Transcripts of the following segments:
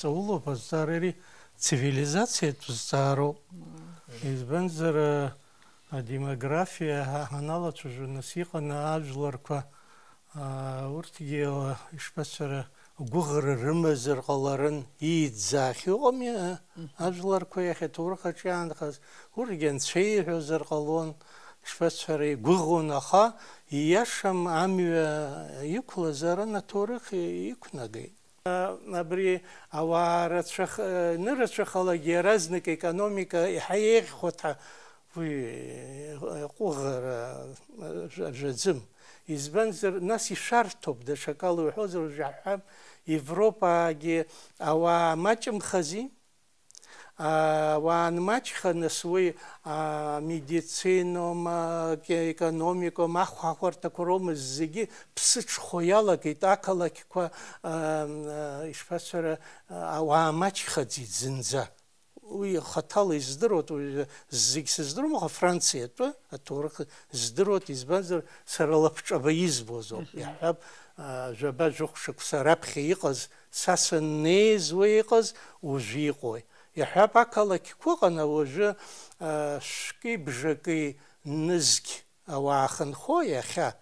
Мацаулова Зарери цивилизация Тузаро. Избензер демография Анала Чужунасиха на Аджларка Уртигела Ишпасера Гугр Римазер Галарен Идзахиоми Аджларка Яхетурхачанхас Урген Шейхозер Галон Ишпасера Гугунаха Яшам Амия Юклазара на Турах Юкнаги. Абри аварацах нырацахалаги разник экономика и хаех хота قغر جزم إزبنزر ناسي شارتوب ده شكالو حوزر جحب أوروبا جي أو ماتشم خزي وان ماتش خنسوي медицином экономиком ахварта кором зиги псыч хояла гитакала ква ишпасера ава матч хадзи зинза уи хатал издырот зиг сиздырма Франция то аторх издырот избазер саралапчаба избозо яхаб жаба жохшк сарапхи иqaz саснез уиqaz ужиqой يحب أكلك كوغنا وجه شكي بجكي نزك أو آخن خويا خا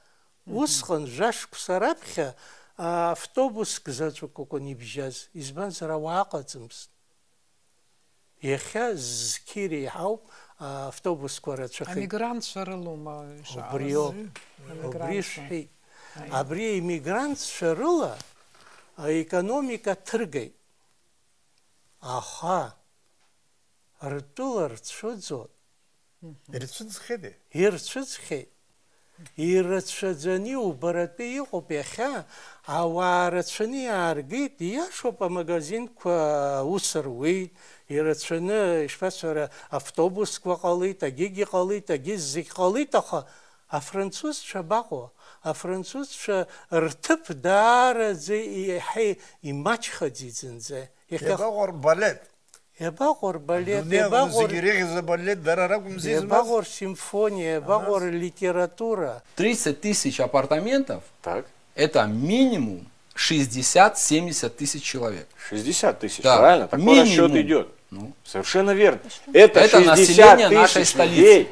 وسخن جاش كسراب خا أوتوبوس كزاتو كوكوني بجاز إزبان زرا واقع تمس يخا زكيري هاو أوتوبوس كورات شخي أميغرانت شرلوما أبريو أبريشي أبري إميغرانت شرلا экономика тргай аха Артулар Чудзот. Ирцудзхеде. Ирцудзхе. Ирцудзани убарате иqopеха аварцани аргит яшо по магазин ква усарвей ирцуны ишпасара автобус ква қалит агиги қалит агиззи қалит аха француз чабаго француз ч ртып дар зе хай имач хадизинзе Ебагор балет. Ебагор балет, ебагор симфония, ебагор литература. 30 тысяч апартаментов, так. Это минимум 60-70 тысяч человек. 60 тысяч, да. Правильно? Такой минимум. Расчет идет. Ну. Совершенно верно. Это 60 население тысяч нашей столицы. людей.